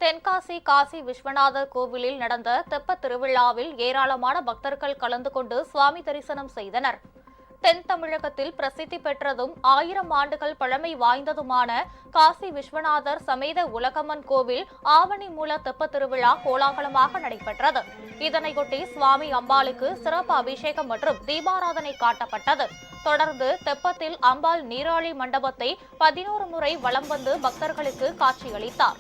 தென்காசி காசி விஸ்வநாதர் கோவிலில் நடந்த தெப்பத் திருவிழாவில் ஏராளமான பக்தர்கள் கலந்து கொண்டு சுவாமி தரிசனம் செய்தனர். தென் தமிழகத்தில் பிரசித்தி பெற்றதும் 1000 ஆண்டுகள் பழமை வாய்ந்ததுமான காசி விஸ்வநாதர் சமேத உலகம்மன் கோவில் ஆவணி மூல தெப்பத் திருவிழா கோலாகலமாக நடைபெற்றது. இதனையொட்டி சுவாமி அம்பாளுக்கு சிறப்பு அபிஷேகம் மற்றும் தீபாராதனை காட்டப்பட்டது. தொடர்ந்து தெப்பத்தில் அம்பாள் நீராழி மண்டபத்தை 11 முறை வலம் வந்து பக்தர்களுக்கு காட்சியளித்தார்.